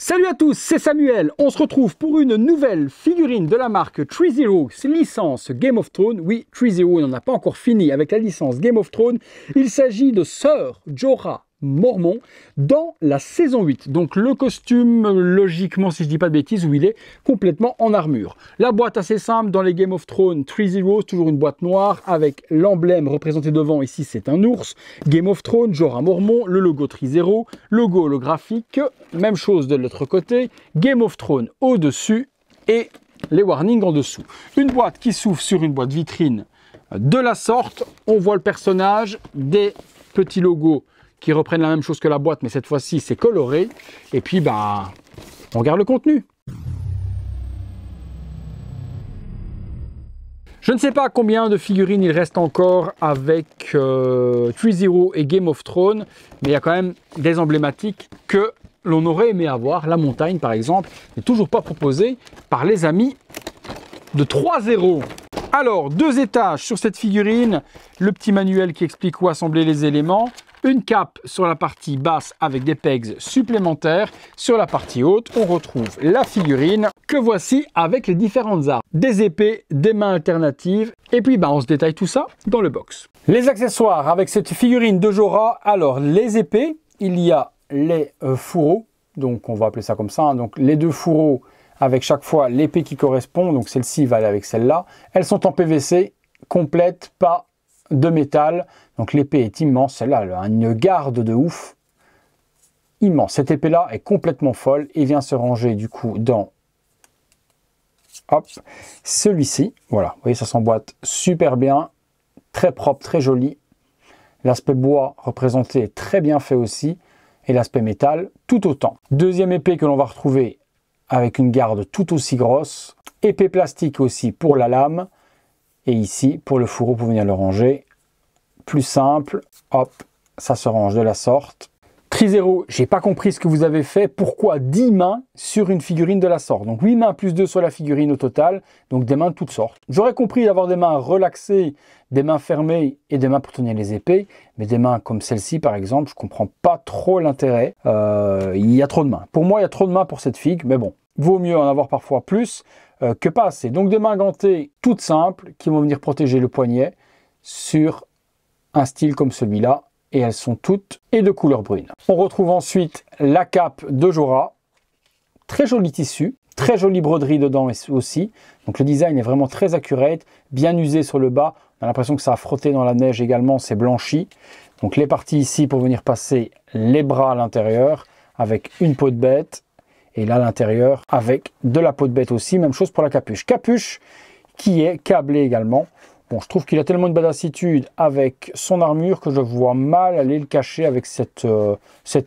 Salut à tous, c'est Samuel. On se retrouve pour une nouvelle figurine de la marque 3ZERO, licence Game of Thrones. Oui, 3ZERO n'en a pas encore fini avec la licence Game of Thrones. Il s'agit de Sir Jorah Mormont dans la saison 8. Donc le costume, logiquement, si je dis pas de bêtises, où il est complètement en armure. La boîte assez simple, dans les Game of Thrones 3ZERO, toujours une boîte noire avec l'emblème représenté devant. Ici, c'est un ours. Game of Thrones, Jorah Mormont, le logo 3ZERO, logo holographique, même chose de l'autre côté. Game of Thrones au-dessus et les warnings en dessous. Une boîte qui s'ouvre sur une boîte vitrine de la sorte. On voit le personnage, des petits logos qui reprennent la même chose que la boîte, mais cette fois-ci c'est coloré. Et puis on regarde le contenu. Je ne sais pas combien de figurines il reste encore avec 3ZERO et Game of Thrones, mais il y a quand même des emblématiques que l'on aurait aimé avoir. La montagne par exemple n'est toujours pas proposée par les amis de 3ZERO. Alors, 2 étages sur cette figurine, le petit manuel qui explique où assembler les éléments, une cape sur la partie basse avec des pegs supplémentaires. Sur la partie haute, on retrouve la figurine que voici avec les différentes armes. Des épées, des mains alternatives, et puis on se détaille tout ça dans le box. Les accessoires avec cette figurine de Jorah, alors les épées, il y a les fourreaux, donc on va appeler ça comme ça, hein, donc les 2 fourreaux avec chaque fois l'épée qui correspond, donc celle-ci va aller avec celle-là. Elles sont en PVC, complètes, pas de métal, donc l'épée est immense, celle-là elle a une garde de ouf, immense. Cette épée-là est complètement folle et vient se ranger du coup dans celui-ci. Voilà, vous voyez, ça s'emboîte super bien, très propre, très joli. L'aspect bois représenté est très bien fait aussi, et l'aspect métal tout autant. Deuxième épée que l'on va retrouver avec une garde tout aussi grosse, épée plastique aussi pour la lame, et ici pour le fourreau pour venir le ranger, plus simple, hop, ça se range de la sorte. 3ZERO, j'ai pas compris ce que vous avez fait, pourquoi 10 mains sur une figurine de la sorte, donc 8 mains plus 2 sur la figurine au total, donc des mains de toutes sortes. J'aurais compris d'avoir des mains relaxées, des mains fermées et des mains pour tenir les épées, mais des mains comme celle-ci par exemple, je comprends pas trop l'intérêt, il y a trop de mains. Pour moi il y a trop de mains pour cette figue, mais bon, vaut mieux en avoir parfois plus que pas assez. Donc des mains gantées toutes simples qui vont venir protéger le poignet sur un style comme celui-là, et elles sont toutes et de couleur brune. On retrouve ensuite la cape de Jorah, très joli tissu, très jolie broderie dedans aussi, donc le design est vraiment très accurate, bien usé sur le bas, on a l'impression que ça a frotté dans la neige également, c'est blanchi. Donc les parties ici pour venir passer les bras à l'intérieur avec une peau de bête, et là à l'intérieur avec de la peau de bête aussi, même chose pour la capuche. Capuche qui est câblée également. Bon, je trouve qu'il a tellement de badassitude avec son armure que je vois mal aller le cacher avec cette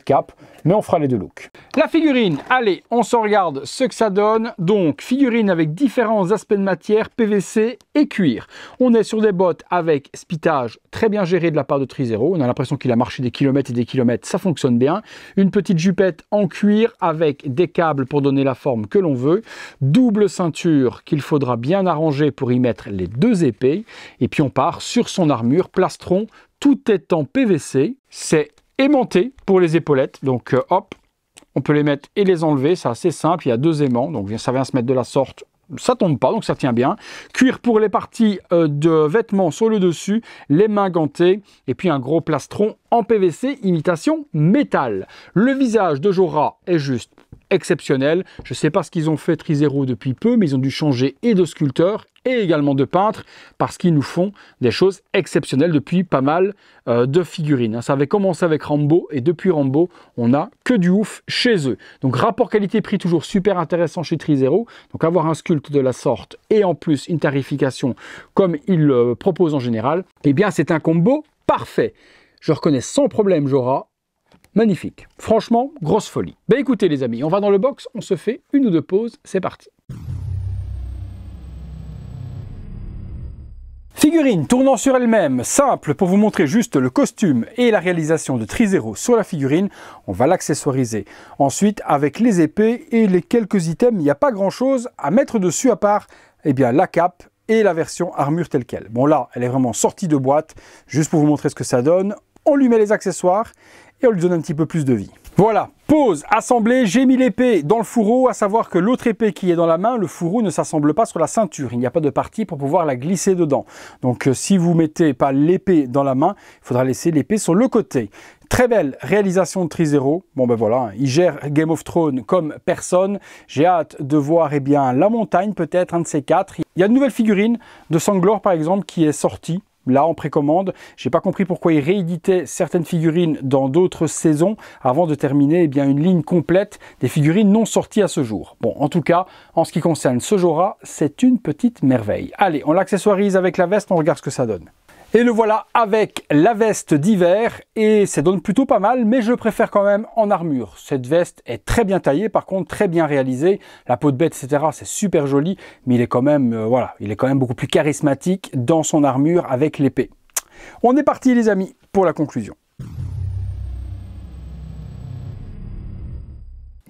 cape, mais on fera les 2 looks. La figurine, allez, on se regarde ce que ça donne. Donc, figurine avec différents aspects de matière, PVC et cuir. On est sur des bottes avec spitage très bien géré de la part de 3ZERO. On a l'impression qu'il a marché des kilomètres et des kilomètres, ça fonctionne bien. Une petite jupette en cuir avec des câbles pour donner la forme que l'on veut. Double ceinture qu'il faudra bien arranger pour y mettre les 2 épées. Et puis on part sur son armure, plastron, tout est en PVC, c'est aimanté pour les épaulettes, donc hop, on peut les mettre et les enlever, c'est assez simple, il y a 2 aimants, donc ça vient se mettre de la sorte, ça tombe pas, donc ça tient bien. Cuir pour les parties de vêtements sur le dessus, les mains gantées, et puis un gros plastron en PVC, imitation métal. Le visage de Jorah est juste exceptionnel. Je ne sais pas ce qu'ils ont fait 3ZERO depuis peu, mais ils ont dû changer et de sculpteur et également de peintre parce qu'ils nous font des choses exceptionnelles depuis pas mal de figurines. Ça avait commencé avec Rambo et depuis Rambo, on n'a que du ouf chez eux. Donc rapport qualité-prix toujours super intéressant chez 3ZERO. Donc avoir un sculpte de la sorte et en plus une tarification comme ils proposent en général, eh bien c'est un combo parfait. Je reconnais sans problème Jorah. Magnifique. Franchement, grosse folie. Ben écoutez les amis, on va dans le box, on se fait 1 ou 2 pauses, c'est parti. Figurine tournant sur elle-même, simple pour vous montrer juste le costume et la réalisation de 3ZERO sur la figurine. On va l'accessoiriser. Ensuite, avec les épées et les quelques items, il n'y a pas grand chose à mettre dessus à part la cape et la version armure telle quelle. Bon là, elle est vraiment sortie de boîte, juste pour vous montrer ce que ça donne. On lui met les accessoires et on lui donne un petit peu plus de vie. Voilà, pause, assemblée, j'ai mis l'épée dans le fourreau, à savoir que l'autre épée qui est dans la main, le fourreau ne s'assemble pas sur la ceinture, il n'y a pas de partie pour pouvoir la glisser dedans. Donc si vous mettez pas l'épée dans la main, il faudra laisser l'épée sur le côté. Très belle réalisation de Trizero. Bon ben voilà, il gère Game of Thrones comme personne. J'ai hâte de voir la montagne peut-être, un de ces quatre. Il y a une nouvelle figurine de Sanglor par exemple qui est sortie. Là en précommande, j'ai pas compris pourquoi ils rééditaient certaines figurines dans d'autres saisons avant de terminer une ligne complète des figurines non sorties à ce jour. Bon, en tout cas, en ce qui concerne ce Jorah, c'est une petite merveille. Allez, on l'accessoirise avec la veste, on regarde ce que ça donne. Et le voilà avec la veste d'hiver et ça donne plutôt pas mal, mais je préfère quand même en armure. Cette veste est très bien taillée, par contre très bien réalisée. La peau de bête, etc. c'est super joli, mais il est quand même, il est quand même beaucoup plus charismatique dans son armure avec l'épée. On est parti les amis pour la conclusion.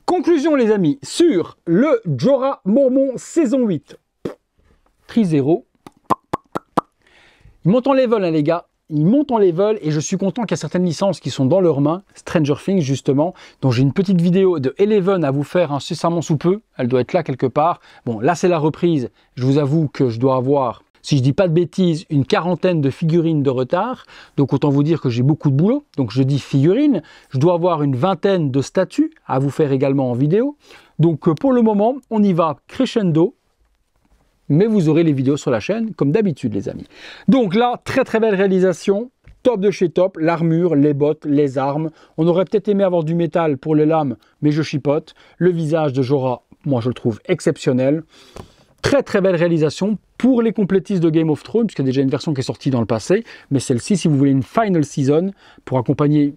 Conclusion les amis sur le Jorah Mormont saison 8. Trizero. Ils montent en level les gars, ils montent en level et je suis content qu'il y a certaines licences qui sont dans leurs mains, Stranger Things justement, dont j'ai une petite vidéo de Eleven à vous faire incessamment sous peu, elle doit être là quelque part. Bon là c'est la reprise, je vous avoue que je dois avoir, si je dis pas de bêtises, une quarantaine de figurines de retard, donc autant vous dire que j'ai beaucoup de boulot, donc je dis figurines, je dois avoir une vingtaine de statues à vous faire également en vidéo, donc pour le moment on y va crescendo. Mais vous aurez les vidéos sur la chaîne, comme d'habitude les amis. Donc là, très très belle réalisation, top de chez top, l'armure, les bottes, les armes. On aurait peut-être aimé avoir du métal pour les lames, mais je chipote. Le visage de Jorah, moi je le trouve exceptionnel. Très très belle réalisation pour les complétistes de Game of Thrones, puisqu'il y a déjà une version qui est sortie dans le passé. Mais celle-ci, si vous voulez une Final Season, pour accompagner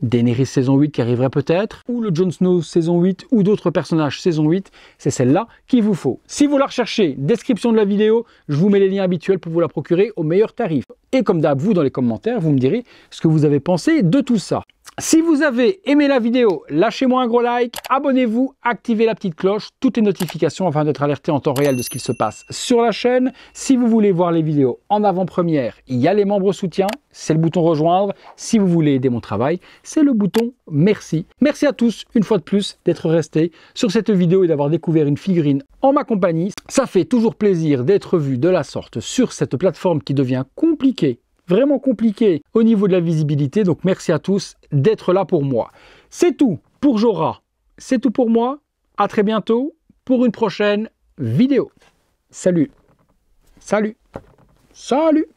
Daenerys saison 8 qui arriverait peut-être, ou le Jon Snow saison 8, ou d'autres personnages saison 8, c'est celle-là qu'il vous faut. Si vous la recherchez, description de la vidéo, je vous mets les liens habituels pour vous la procurer au meilleur tarif. Et comme d'hab, vous dans les commentaires, vous me direz ce que vous avez pensé de tout ça. Si vous avez aimé la vidéo, lâchez-moi un gros like, abonnez-vous, activez la petite cloche, toutes les notifications afin d'être alerté en temps réel de ce qu'il se passe sur la chaîne. Si vous voulez voir les vidéos en avant-première, il y a les membres soutien, c'est le bouton rejoindre. Si vous voulez aider mon travail, c'est le bouton merci. Merci à tous, une fois de plus, d'être restés sur cette vidéo et d'avoir découvert une figurine en ma compagnie. Ça fait toujours plaisir d'être vu de la sorte sur cette plateforme qui devient compliquée. Vraiment compliqué au niveau de la visibilité, donc merci à tous d'être là pour moi. C'est tout pour Jorah, c'est tout pour moi, à très bientôt pour une prochaine vidéo. Salut, salut, salut.